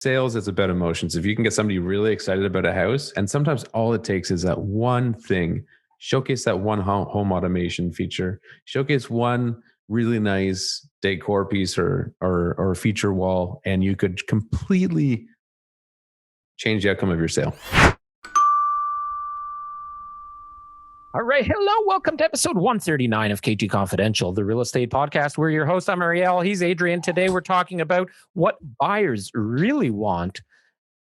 sales is about emotions. If you can get somebody really excited about a house, and sometimes all it takes is that one thing, showcase that one home automation feature, showcase one really nice decor piece or feature wall, and you could completely change the outcome of your sale. All right. Hello. Welcome to episode 139 of KT Confidential, the real estate podcast. We're your host. I'm Ariel. He's Adrian. Today, we're talking about what buyers really want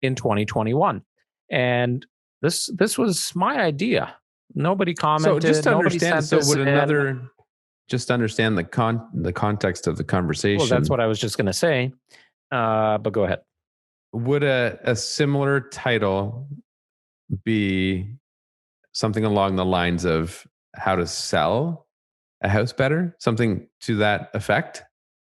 in 2021. And this was my idea. Nobody commented. So just to nobody understand, sent so would in. another, just to understand the context of the conversation. Well, that's what I was just going to say. But go ahead. Would a similar title be something along the lines of how to sell a house better? Something to that effect?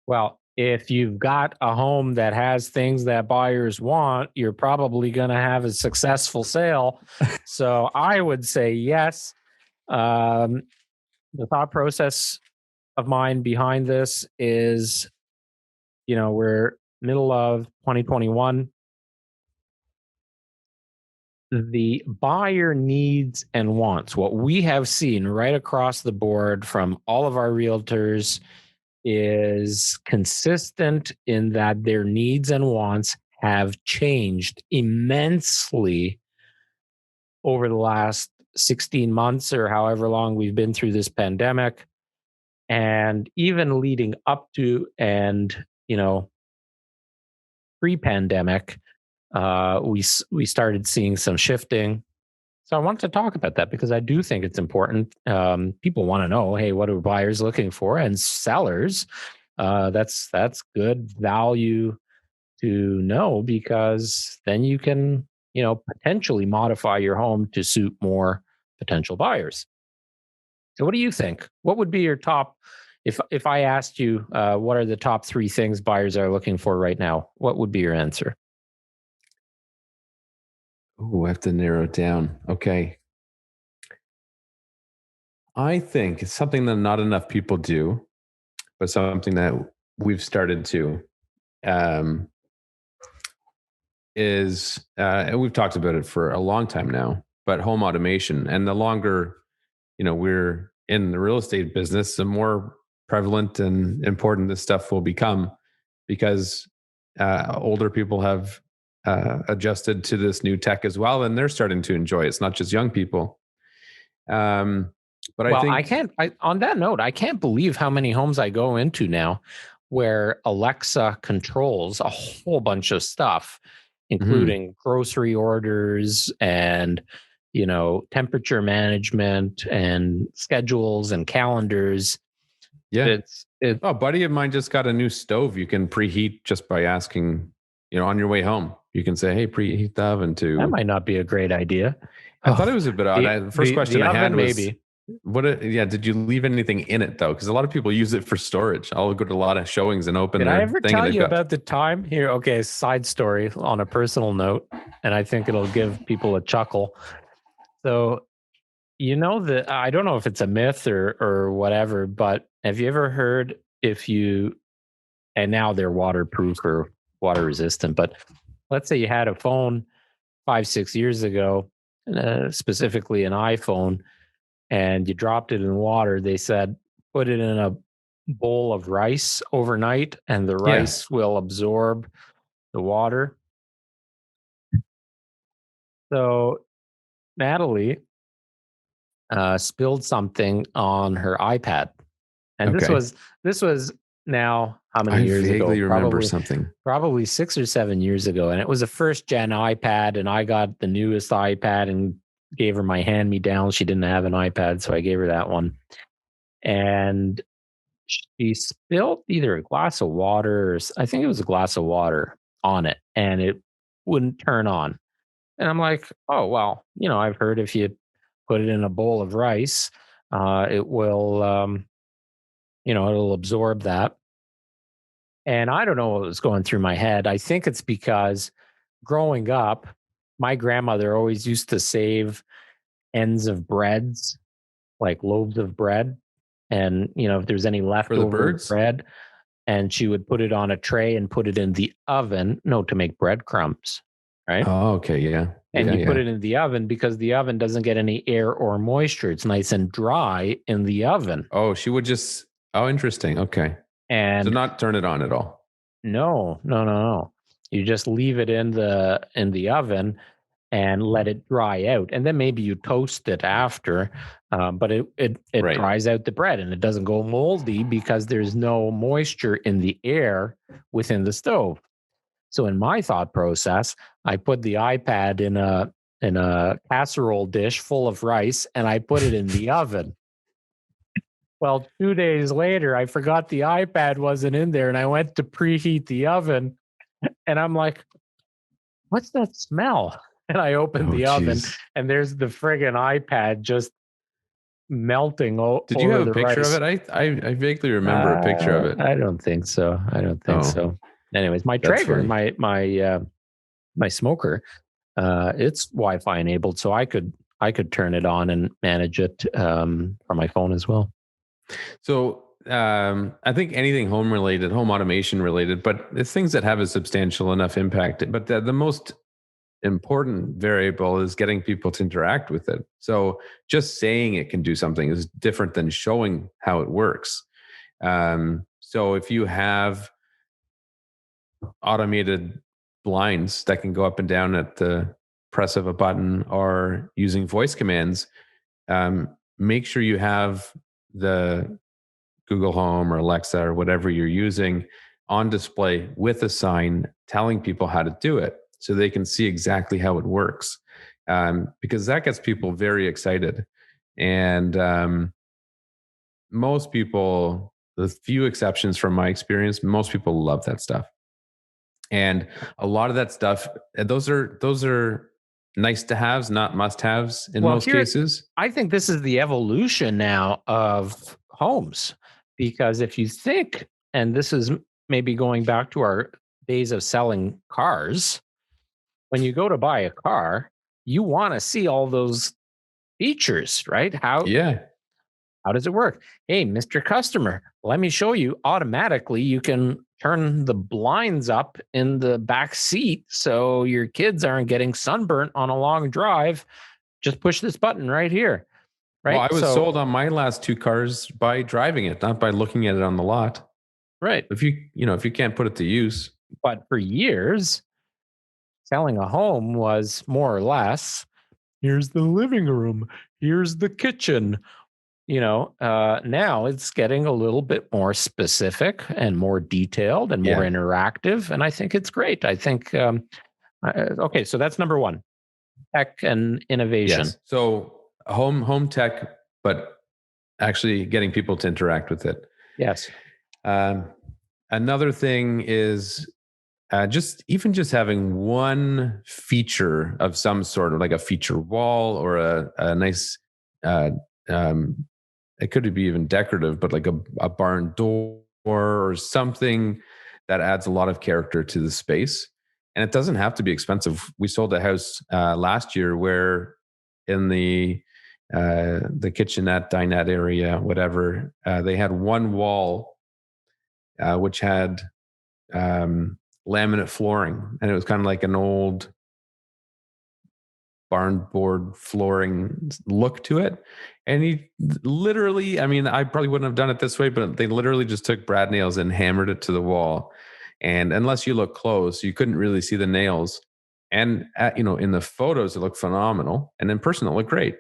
Well, if you've got a home that has things that buyers want, you're probably going to have a successful sale. So I would say yes. The thought process of mine behind this is, we're middle of 2021. The buyer needs and wants, what we have seen right across the board from all of our realtors, is consistent in that their needs and wants have changed immensely over the last 16 months or however long we've been through this pandemic. And even leading up to and, pre-pandemic, we started seeing some shifting. So I wanted to talk about that because I do think it's important. People want to know, hey, what are buyers looking for? And sellers, that's good value to know, because then you can, potentially modify your home to suit more potential buyers. So what do you think? What would be your top, if I asked you, what are the top 3 things buyers are looking for right now? What would be your answer? Oh, I have to narrow it down. Okay. I think it's something that not enough people do, but something that we've started to, and we've talked about it for a long time now, but home automation. And the longer, we're in the real estate business, the more prevalent and important this stuff will become, because older people have adjusted to this new tech as well, and they're starting to enjoy it. It's not just young people. But I think on that note, I can't believe how many homes I go into now where Alexa controls a whole bunch of stuff, including grocery orders and, temperature management and schedules and calendars. Yeah. A buddy of mine just got a new stove you can preheat just by asking, on your way home. You can say, hey, preheat the oven to... That might not be a great idea. I thought it was a bit odd. The first question I had was... maybe. Did you leave anything in it, though? Because a lot of people use it for storage. I'll go to a lot of showings and open Did their I ever thing tell you about the time here? Okay, side story on a personal note, and I think it'll give people a chuckle. So, I don't know if it's a myth or whatever, but have you ever heard and now they're waterproof or water resistant, but let's say you had a phone 5-6 years ago, specifically an iPhone, and you dropped it in water. They said, put it in a bowl of rice overnight and the rice will absorb the water. So Natalie spilled something on her iPad. And this was now how many years ago? I vaguely remember something. Probably 6 or 7 years ago. And it was a first gen iPad, and I got the newest iPad and gave her my hand-me-down. She didn't have an iPad, so I gave her that one. And she spilled either a glass of water, or I think it was a glass of water, on it, and it wouldn't turn on. And I'm like, oh, well, I've heard if you put it in a bowl of rice, it will, it'll absorb that. And I don't know what was going through my head. I think it's because growing up, my grandmother always used to save ends of breads, like loaves of bread. And, if there's any leftover bread, and she would put it on a tray and put it in the oven. No, to make breadcrumbs, right? Oh, okay, yeah. And you put it in the oven because the oven doesn't get any air or moisture. It's nice and dry in the oven. Oh, she would just. Oh, interesting. Okay. And so not turn it on at all. No. You just leave it in the oven and let it dry out, and then maybe you toast it after. But it Right. dries out the bread, and it doesn't go moldy because there's no moisture in the air within the stove. So in my thought process, I put the iPad in a casserole dish full of rice, and I put it in the oven. Well, 2 days later, I forgot the iPad wasn't in there, and I went to preheat the oven, and I'm like, "What's that smell?" And I opened the oven, and there's the friggin' iPad just melting Did you over have a the picture rice. of it? I vaguely remember a picture of it. I don't think so. So. Anyways, my That's Traeger, funny. my smoker, it's Wi-Fi enabled, so I could turn it on and manage it from my phone as well. So I think anything home related, home automation related, but it's things that have a substantial enough impact. But the most important variable is getting people to interact with it. So just saying it can do something is different than showing how it works. So if you have automated blinds that can go up and down at the press of a button or using voice commands, make sure you have the Google Home or Alexa or whatever you're using on display with a sign telling people how to do it so they can see exactly how it works. Because that gets people very excited. And most people, the few exceptions from my experience, most people love that stuff. And a lot of that stuff, those are nice to haves, not must haves in most cases. I think this is the evolution now of homes, because if you think, and this is maybe going back to our days of selling cars, when you go to buy a car, you want to see all those features, right? How does it work? Hey, Mr. Customer, let me show you. Automatically, you can turn the blinds up in the back seat so your kids aren't getting sunburnt on a long drive. Just push this button right here. Right. Well, I was sold on my last two cars by driving it, not by looking at it on the lot. Right. If you can't put it to use. But for years, selling a home was more or less, here's the living room, here's the kitchen. Now it's getting a little bit more specific and more detailed and more interactive. And I think it's great. I think, okay, so that's number one, tech and innovation. Yes. So home tech, but actually getting people to interact with it. Yes. Another thing is just having one feature of some sort, of like a feature wall or a nice, it could be even decorative, but like a barn door or something that adds a lot of character to the space. And it doesn't have to be expensive. We sold a house last year where in the kitchenette, dinette area, whatever, they had one wall which had laminate flooring, and it was kind of like an old barn board flooring look to it. And he literally, I mean, I probably wouldn't have done it this way, but they literally just took brad nails and hammered it to the wall. And unless you look close, you couldn't really see the nails. And in the photos, it looked phenomenal, and in person, it looked great.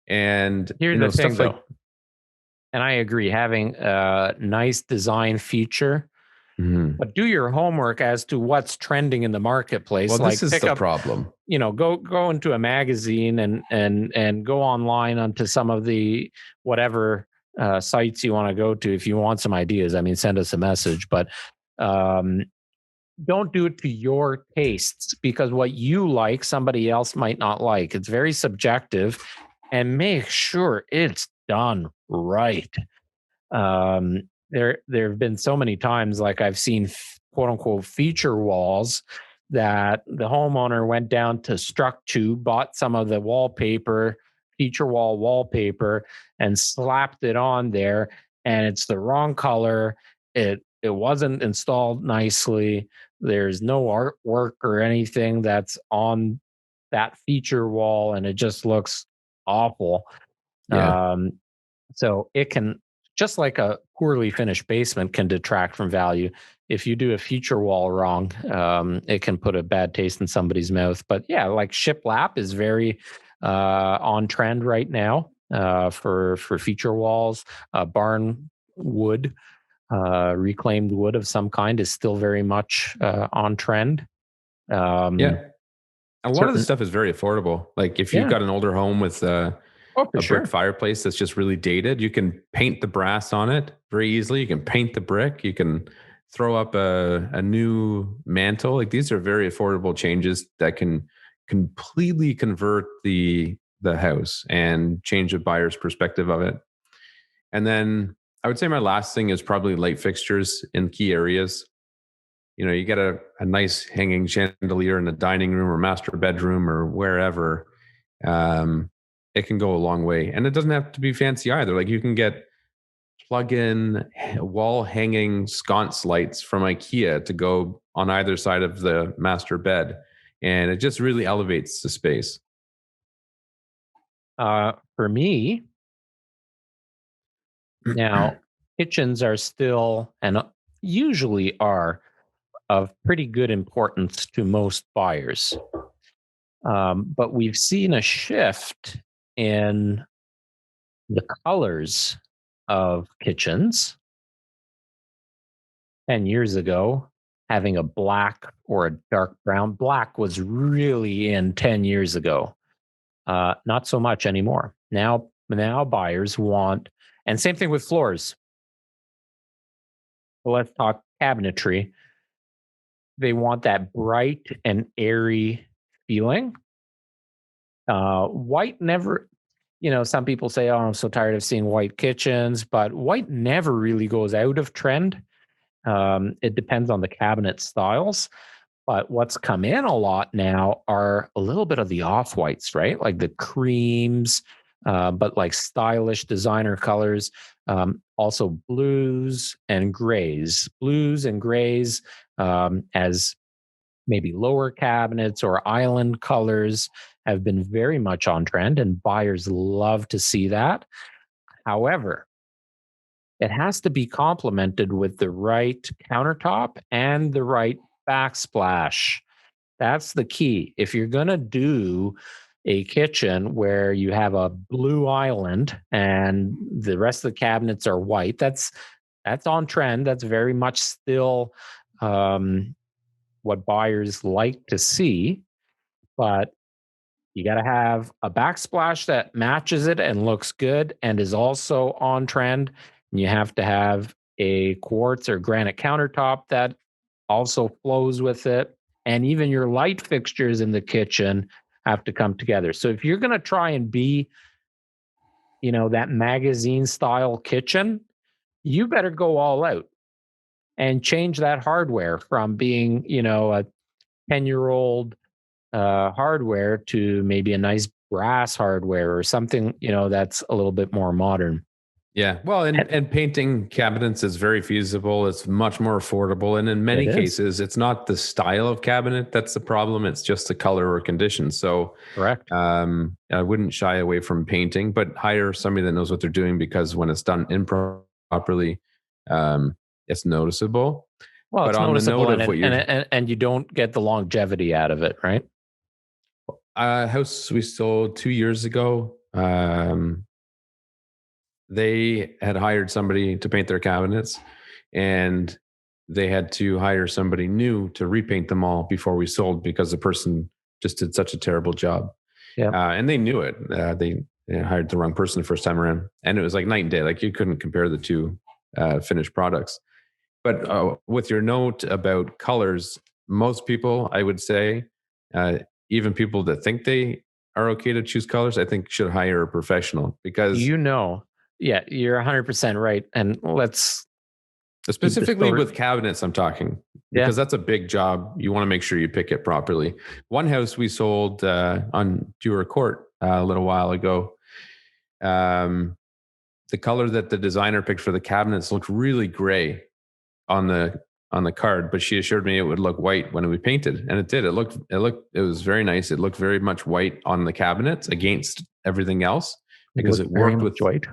And here's the thing, though, and I agree, having a nice design feature. Mm-hmm. But do your homework as to what's trending in the marketplace. Well, this is the problem. Go into a magazine and go online onto some of the whatever sites you want to go to if you want some ideas. I mean, send us a message, but don't do it to your tastes, because what you like, somebody else might not like. It's very subjective, and make sure it's done right. There have been so many times, like I've seen quote unquote feature walls that the homeowner went down to Structube, bought some of the wallpaper, feature wall wallpaper, and slapped it on there, and it's the wrong color. It it wasn't installed nicely. There's no artwork or anything that's on that feature wall, and it just looks awful. Yeah. So it can, just like a poorly finished basement can detract from value. If you do a feature wall wrong, it can put a bad taste in somebody's mouth. But yeah, like shiplap is very on trend right now for feature walls. Barn wood, reclaimed wood of some kind, is still very much on trend. Yeah. A lot of the Certain, stuff is very affordable. Like if you've yeah, got an older home with oh for a brick sure. fireplace that's just really dated, you can paint the brass on it very easily. You can paint the brick. You can throw up a new mantle. Like these are very affordable changes that can completely convert the house and change a buyer's perspective of it. And then I would say my last thing is probably light fixtures in key areas. You get a nice hanging chandelier in the dining room or master bedroom or wherever. It can go a long way, and it doesn't have to be fancy either. Like you can get plug-in wall hanging sconce lights from IKEA to go on either side of the master bed, and it just really elevates the space. For me, now kitchens are still, and usually are, of pretty good importance to most buyers. But we've seen a shift in the colors of kitchens. 10 years ago, having a black or a dark brown, black was really in 10 years ago. Not so much anymore. Now buyers want, and same thing with floors. Well, let's talk cabinetry. They want that bright and airy feeling. White never, some people say, oh, I'm so tired of seeing white kitchens, but white never really goes out of trend. It depends on the cabinet styles. But what's come in a lot now are a little bit of the off whites, right? Like the creams, but like stylish designer colors. Also blues and grays. Blues and grays as maybe lower cabinets or island colors have been very much on trend, and buyers love to see that. However, it has to be complemented with the right countertop and the right backsplash. That's the key. If you're going to do a kitchen where you have a blue island and the rest of the cabinets are white, that's on trend. That's very much still what buyers like to see. But you got to have a backsplash that matches it and looks good and is also on trend. And you have to have a quartz or granite countertop that also flows with it. And even your light fixtures in the kitchen have to come together. So if you're going to try and be, that magazine style kitchen, you better go all out and change that hardware from being, a 10-year-old hardware to maybe a nice brass hardware or something, that's a little bit more modern. Yeah. Well, and painting cabinets is very feasible. It's much more affordable. And in many cases, it's not the style of cabinet that's the problem. It's just the color or condition. So Correct. I wouldn't shy away from painting, but hire somebody that knows what they're doing, because when it's done improperly, it's noticeable. Well, But it's on the noticeable, note of what you're and you don't get the longevity out of it, right? house we sold 2 years ago, they had hired somebody to paint their cabinets, and they had to hire somebody new to repaint them all before we sold, because the person just did such a terrible job. Yeah. And they knew it. They hired the wrong person the first time around, and it was like night and day. Like you couldn't compare the two finished products. But with your note about colors, most people, I would say, even people that think they are okay to choose colors, I think should hire a professional, because Yeah, you're 100% right. And let's specifically with cabinets, I'm talking, because that's a big job. You want to make sure you pick it properly. One house we sold on Dewar Court a little while ago, the color that the designer picked for the cabinets looked really gray. on the card, but she assured me it would look white when we painted, and it did. It was very nice. It looked very much white on the cabinets against everything else because it worked with white.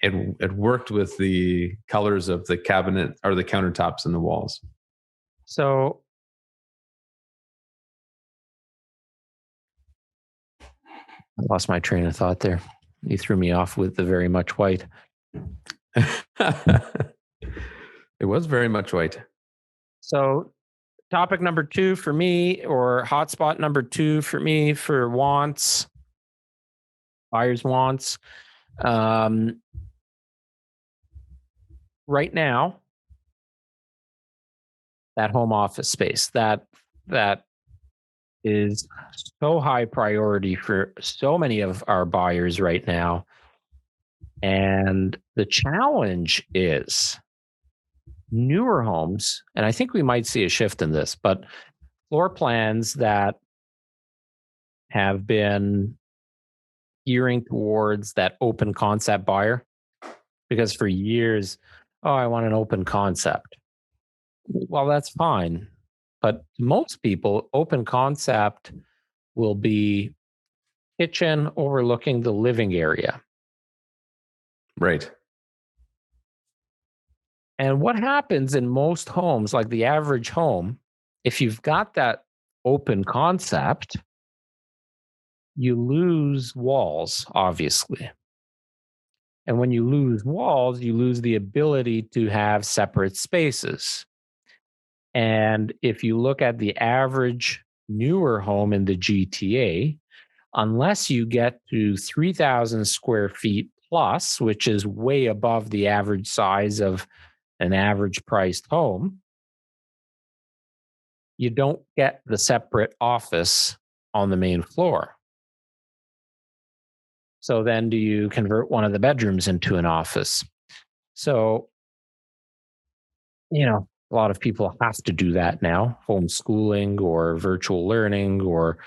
It worked with the colors of the cabinet or the countertops and the walls. So I lost my train of thought there. You threw me off with the very much white. It was very much white. So topic number 2 for me, or hotspot number 2 for me for wants, buyers' wants. Right now, that home office space, that is so high priority for so many of our buyers right now. And the challenge is newer homes, and I think we might see a shift in this, but floor plans that have been gearing towards that open concept buyer, because for years, I want an open concept. Well, that's fine. But most people, open concept will be kitchen overlooking the living area. Right. And what happens in most homes, like the average home, if you've got that open concept, you lose walls, obviously. And when you lose walls, you lose the ability to have separate spaces. And if you look at the average newer home in the GTA, unless you get to 3,000 square feet plus, which is way above the average size of an average priced home, you don't get the separate office on the main floor. So then do you convert one of the bedrooms into an office? So, a lot of people have to do that now, homeschooling or virtual learning or,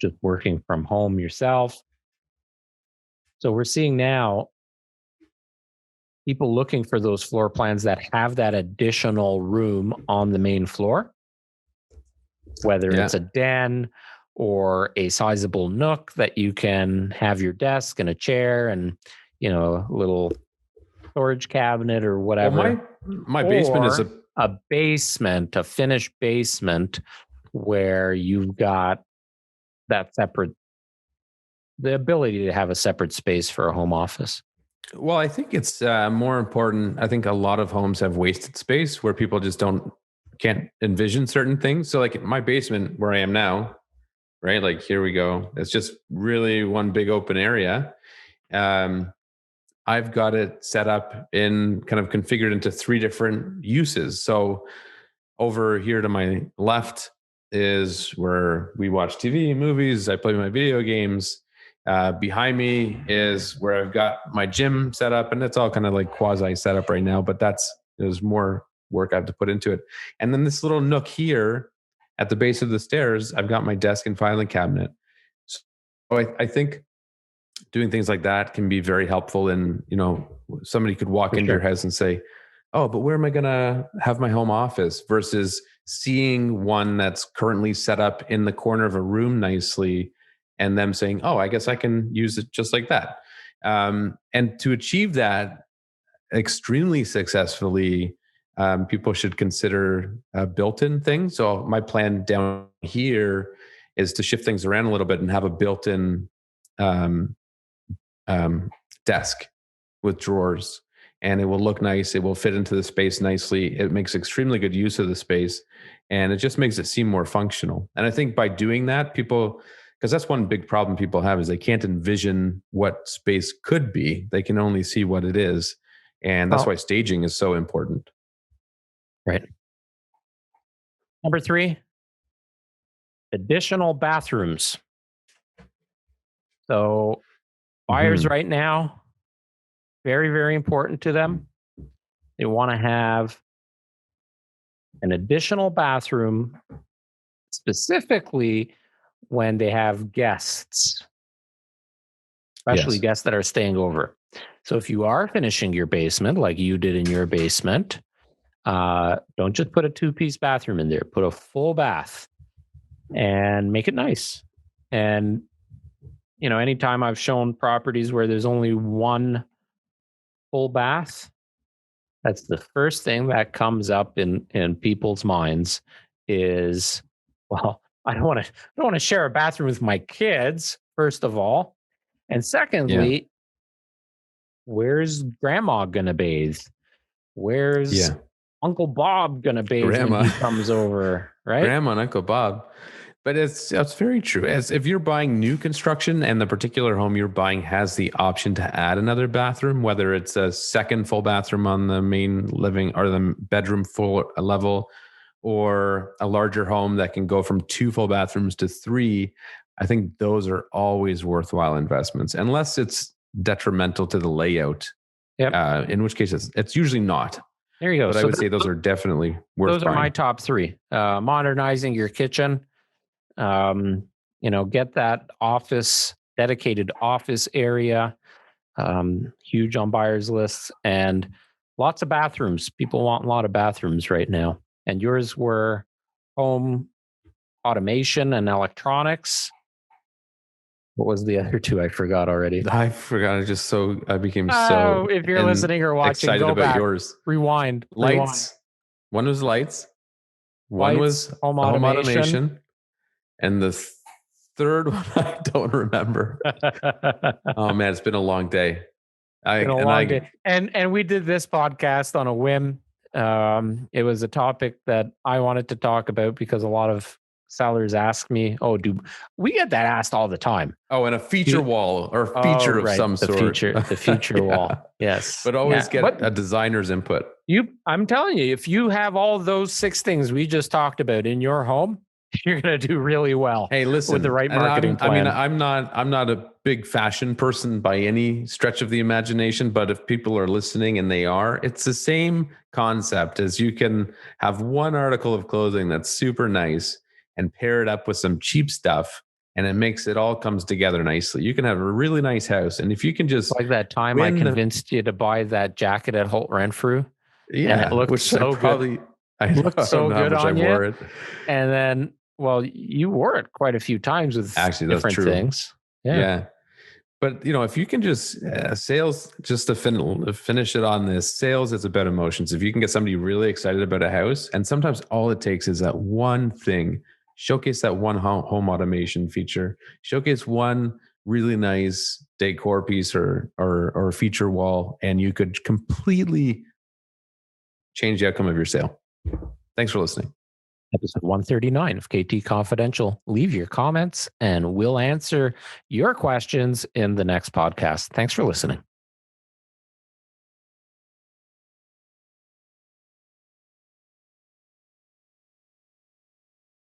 just working from home yourself. So we're seeing now people looking for those floor plans that have that additional room on the main floor, whether it's a den or a sizable nook that you can have your desk and a chair and, a little storage cabinet or whatever. Well, my basement is a basement, a finished basement where you've got that the ability to have a separate space for a home office. Well, I think it's more important. I think a lot of homes have wasted space where people just can't envision certain things. So like my basement where I am now, right? Like here we go. It's just really one big open area. I've got it set up in kind of configured into 3 different uses. So over here to my left is where we watch TV, movies. I play my video games. Behind me is where I've got my gym set up, and it's all kind of like quasi set up right now, but there's more work I have to put into it. And then this little nook here at the base of the stairs, I've got my desk and filing cabinet. So I think doing things like that can be very helpful. And, somebody could walk into your house and say, oh, but where am I going to have my home office, versus seeing one that's currently set up in the corner of a room nicely and them saying, oh, I guess I can use it just like that. And to achieve that extremely successfully, people should consider built-in things. So my plan down here is to shift things around a little bit and have a built-in desk with drawers, and it will look nice. It will fit into the space nicely. It makes extremely good use of the space, and it just makes it seem more functional. And I think by doing that, because that's one big problem people have, is they can't envision what space could be. They can only see what it is. And that's why staging is so important. Right. Number 3, additional bathrooms. So buyers right now, very, very important to them. They want to have an additional bathroom, specifically when they have guests, especially guests that are staying over. So if you are finishing your basement like you did in your basement, Don't just put a 2-piece bathroom in there. Put a full bath and make it nice. And, anytime I've shown properties where there's only one full bath, that's the first thing that comes up in people's minds is, well, I don't want to share a bathroom with my kids, first of all. And secondly, where's grandma gonna bathe? Where's Uncle Bob gonna bathe when he comes over? Right? Grandma and Uncle Bob. But that's very true. As if you're buying new construction and the particular home you're buying has the option to add another bathroom, whether it's a second full bathroom on the main living or the bedroom full level, or a larger home that can go from 2 full bathrooms to 3, I think those are always worthwhile investments, unless it's detrimental to the layout. Yep. In which case it's usually not. There you go. But I would say those are definitely worth Those are my top 3. Modernizing your kitchen. Get that dedicated office area, huge on buyers lists, and lots of bathrooms. People want a lot of bathrooms right now. And yours were home automation and electronics. What was the other 2? I forgot already. I forgot. I became if you're listening or watching, excited go about back, yours. Rewind. Lights. One was lights. One was home automation. And the third one, I don't remember. Oh man, it's been a long day. And we did this podcast on a whim. It was a topic that I wanted to talk about because a lot of sellers ask me, we get that asked all the time. Oh, and a feature wall or a feature of some sort. The feature wall. Yes. But always get a designer's input. I'm telling you, if you have all those 6 things we just talked about in your home, you're going to do really well. Hey, listen, with the right marketing plan. I'm not a big fashion person by any stretch of the imagination, but if people are listening and they are, it's the same concept as you can have one article of clothing that's super nice and pair it up with some cheap stuff, and it all comes together nicely. You can have a really nice house, and if you can just like that time I convinced you to buy that jacket at Holt Renfrew, and it looked so good. It looked so good on you. Wore it. And then, you wore it quite a few times with different things. Yeah. But, if you can just sales, just to finish it on this, sales is about emotions. If you can get somebody really excited about a house, and sometimes all it takes is that one thing, showcase that one home automation feature, showcase one really nice decor piece or feature wall, and you could completely change the outcome of your sale. Thanks for listening. Episode 139 of KT Confidential. Leave your comments and we'll answer your questions in the next podcast. Thanks for listening.